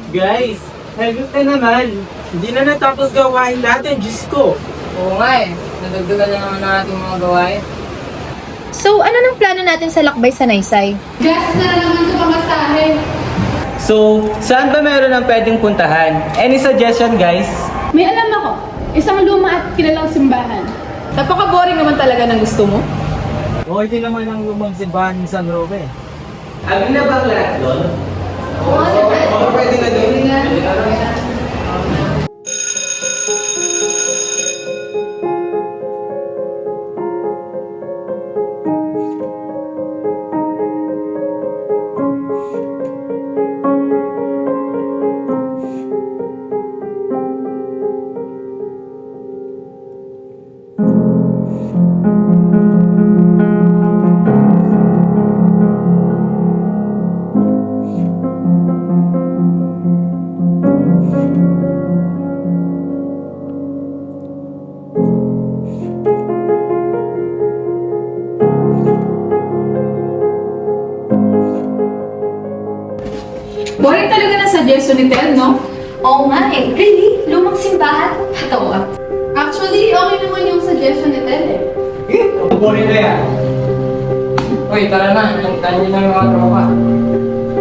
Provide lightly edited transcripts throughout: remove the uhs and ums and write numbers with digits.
Guys, help na naman. Hindi na natapos gawain natin, Diyos ko. Oo nga eh. Nadagdagan na naman natin mga gawain. So, ano nang plano natin sa lakbay sa Naysay? Gas na naman sa pamasahe. So, saan ba meron ang pwedeng puntahan? Any suggestion, guys? May alam ako. Isang luma at kilalang simbahan. Napaka-boring naman talaga ng gusto mo. Okay din naman ang lumang simbahan ng San Roque. Agree na ba ang lahat doon? Oo, pwede na doon. Boring talaga ng suggestion ni Ted, no? Oo nga eh. Really? Lumang simbahan? Hatawa. Actually, okay naman yung suggestion ni Ted eh. Boring na yan. Uy, tara na. Tayo na yung mga tropa.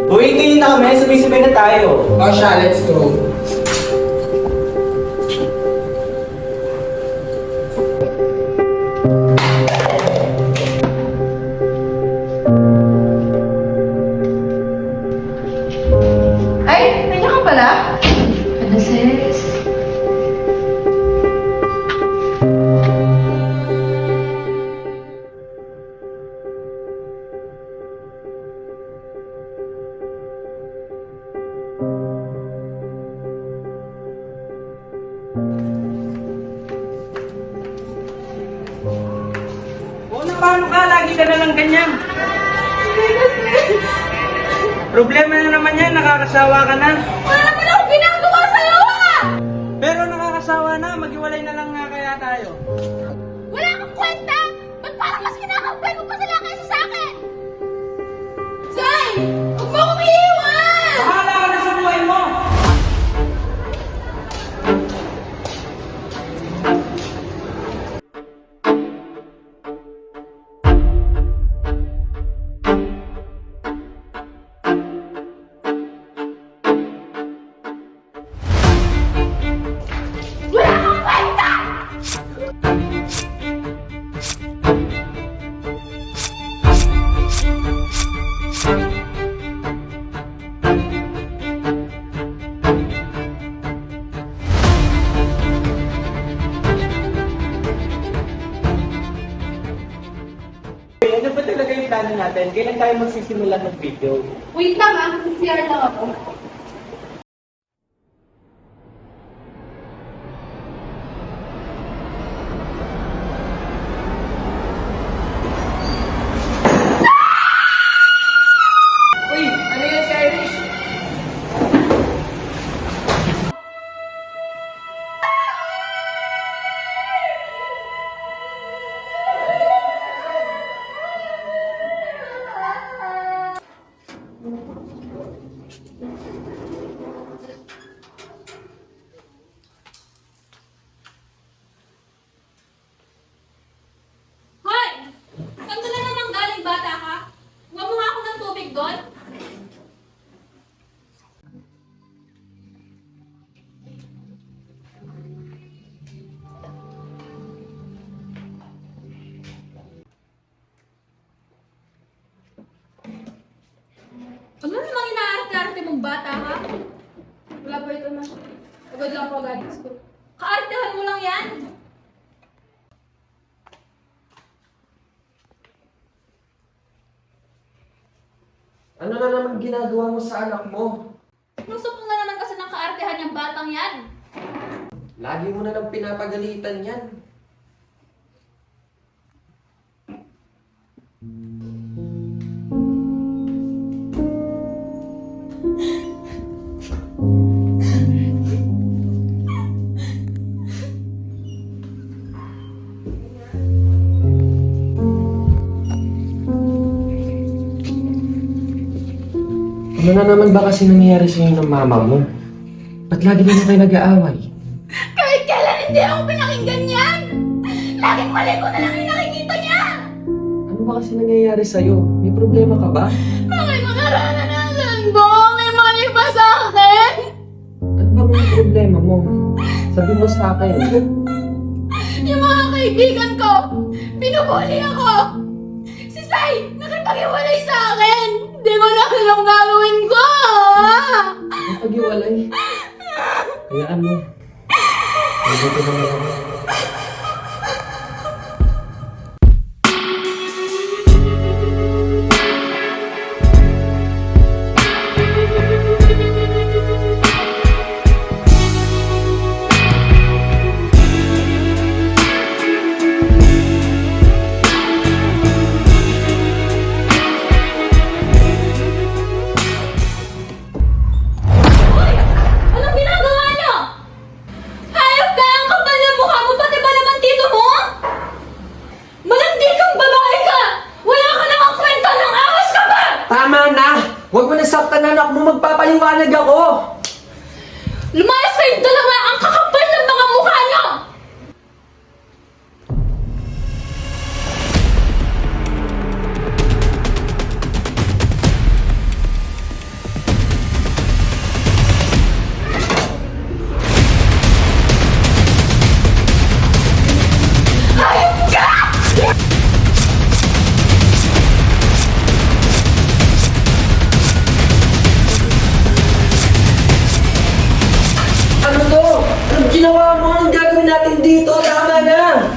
Uy, tingin na kami. Sabay-sabay na tayo. O siya, let's go. Ay, nandiyan ka pala? Ano, sis? Oo na, paano ka? Lagi ka na lang ganyan. Problema na naman yan. Nakakasawa ka na. Wala naman akong ginagawa sa'yo ah! Pero nakakasawa na. Maghiwalay na lang nga kaya tayo. Wala kang kwenta! Ba't parang mas kinakampay mo pa sila kaysa sa akin? Zay! Huwag mo akong iiwan! Bahala ka na sa buhay mo. Wala kang kwenta! Ano ba talaga yung plano natin? Kailan tayo magsisimula ng video? Wait lang ah, CR lang ako. Uy, ano yan si Irish? Hoy! Saan ka na naman galing bata ka? Huwag mo nga ako ng tubig doon. Ano namang inaarte-arte mong bata ha? Wala pa ito na. Agad lang po agad ko. Kaartehan mo lang yan. Ano na naman ginagawa mo sa anak mo? Gusto mo nga naman kasi ng kaartehan yung batang yan. Lagi mo na lang pinapagalitan yan. Ano na naman ba kasi nangyayari sa'yo ng mama mo? Ba't lagi na kayo nag-aaway? Kahit kailan hindi ako pinakinggan yan! Laging mali ko na lang yung nakikita niya! Ano ba kasi nangyayari sa'yo? May problema ka ba? Bakit ko naranasan ko? May mali ba sa akin? Ano ba ang problema mo? Sabi mo sa akin. Yung mga kaibigan ko, pinubuli ako! Si Sai, nakipag-iwalay sa akin! Hindi ko na alam gagawin ko! Ang pag-iwalay. Hayaan mo. Mabuti naman ako. Anong ginagawa niyo? Hayop ka! Ang kapal na mukha mo! Pati ba naman tito mo? Malandi kang babae ka! Wala ka namang kwenta ng awas ka ba? Tama na! Huwag mo nasaktan anak mo, magpapaliwanag ako! Lumayas kayong dalawa! Ang kakapal ng mga mukha niyo! Ano to? Anong ginawa mo? Anong gagawin natin dito? Tama na!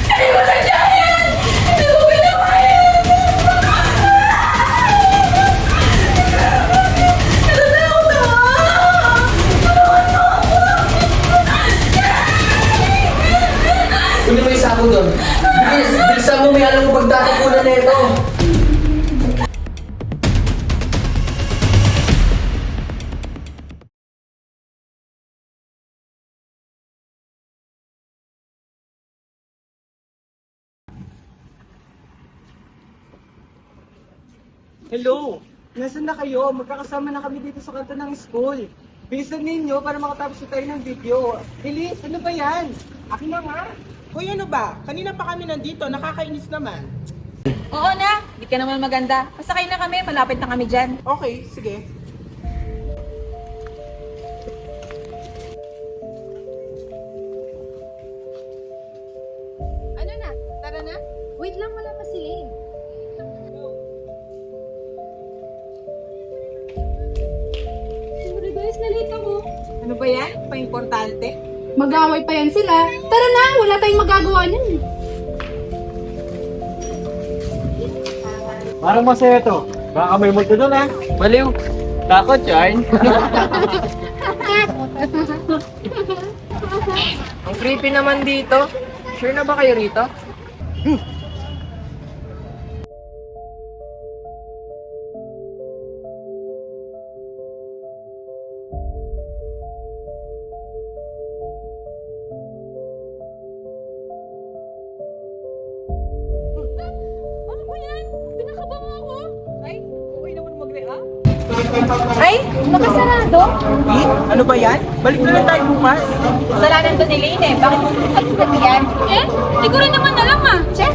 Hindi ko sadya yan! Hindi ko ginawa yan! Natatakot ako! Kunin mo yung sako doon. Bilis! Bilisan mo, may alam mo pagtatapunan na ito. Hello! Nasaan na kayo? Magkakasama na kami dito sa kanto ng school. Bilisan ninyo para makatapos na tayo ng video. Bilis! Ano ba yan? Akin na nga! Hoy, ano ba? Kanina pa kami nandito, nakakainis naman. Oo na, di ka naman maganda. Pasakay na kami, malapit na kami dyan. Okay, sige. Ano na? Tara na? Wait lang, wala pa si Lane. Sorry guys, nalate ako. Ano ba yan? Pa-importante? Mag-away pa yan sila. Tara na, wala tayong magagawa niyan. Parang masaya to. Baka may multo doon ha. Baliw. Takot yarn. Ang creepy naman dito. Sure na ba kayo rito? Ano ba yan? Pinakaba mo ako? Ay, okay naman mag-react. Ay, nakasarado? Ano ba yan? Balik na lang tayo bukas. Kasalanan to ni Lane eh. Bakit mo pagsasabi yan? Eh, hindi ko rin naman alam ah. Che?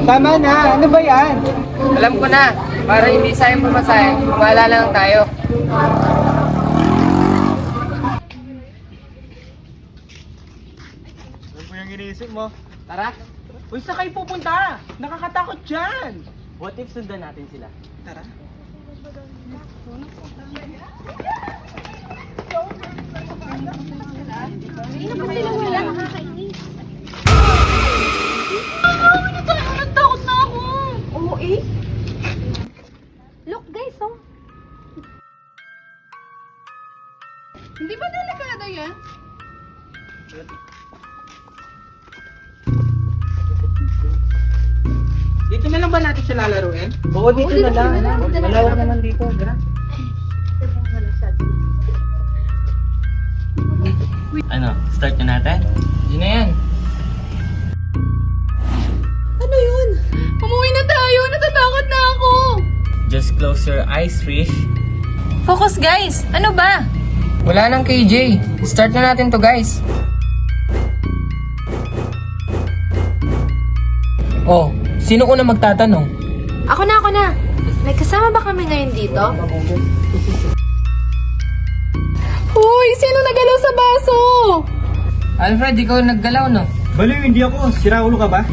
Tama na! Ano ba yan? Alam ko na. Para hindi sayang pumasaya, maalala lang tayo. Ano po yung iniisip mo? Tara. Uy, saan kayo pupunta? Nakakatakot dyan. What if sundan natin sila? Tara. Hindi naman sila wala, nakakainis. Nagtakot na ako. Oo eh. Look guys, oh. Hindi ba delikado yan? Dito na lang ba natin siya lalaruin? Oo, dito na lang. Malawak naman dito. Ano, start na natin? Yun na yan. Umuwi na tayo, natatakot na ako. Just close your eyes, Rish. Focus guys! Ano ba? Wala nang KJ. Start na natin to, guys. Oh, sino una magtatanong? Ako na. May kasama ba kami ngayon dito? Hoy, sino nagalaw sa baso? Alfred, ikaw naggalaw, no? Baliw, hindi ako. Siraulo ka ba?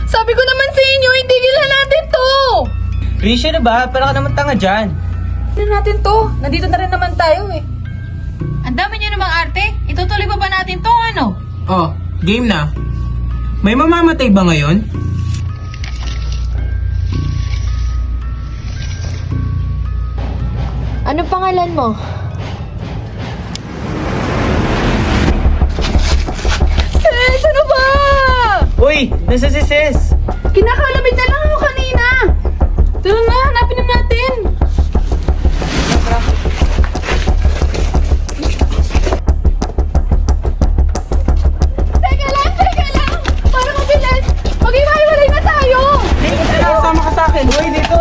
Sabi ko naman sa inyo, itigil na natin to! Risha na ba? Para ka naman tanga dyan. Tignan natin to. Nandito na rin naman tayo eh. Ang dami niyo namang arte. Itutuloy pa ba natin to ano? Oh, game na. May mamamatay ba ngayon? Ano pangalan mo? Sis, ano ba? Uy, nasa si Sis? Kinakalabit na lang ako kanina. Tara na, hanapin na natin. Teka lang. Para mabilis. Mag-iwalay na tayo. Sama ka sa akin. Uy, dito.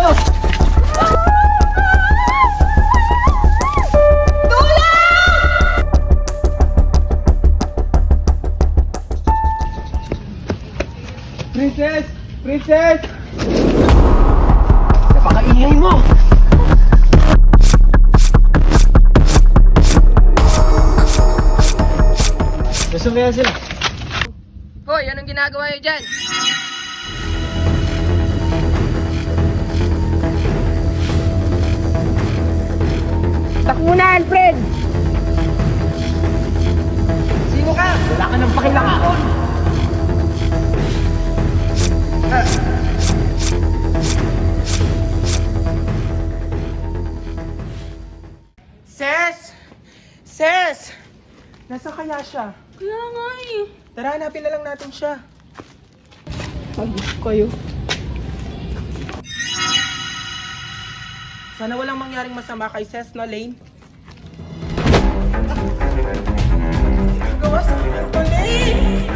Princess! Princess! Napakaingay mo! Gusto mo yan sila? Hoy, anong ginagawa niyo dyan? Takbo na, Alfred! Sino ka? Wala ka nang pakilakakon! Ses! Ses! Nasa kaya siya? Kaya nga eh. Tara, hanapin na lang natin siya. Pagod kayo. Sana walang mangyaring masama kay Ses, no, Lane? Gawa sa akin to, Lane!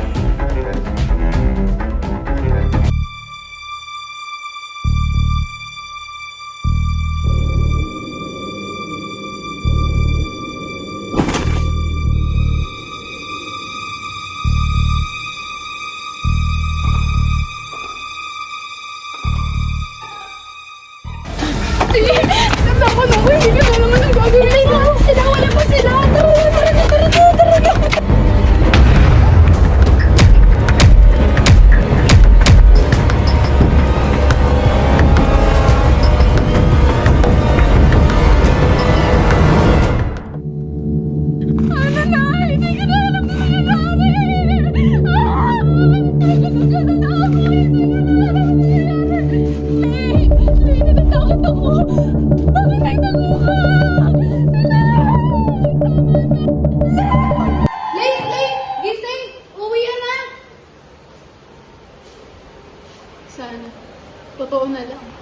Wala pa sila. Tara. Late! Gising! Uwi na! Sana. Totoo na lang.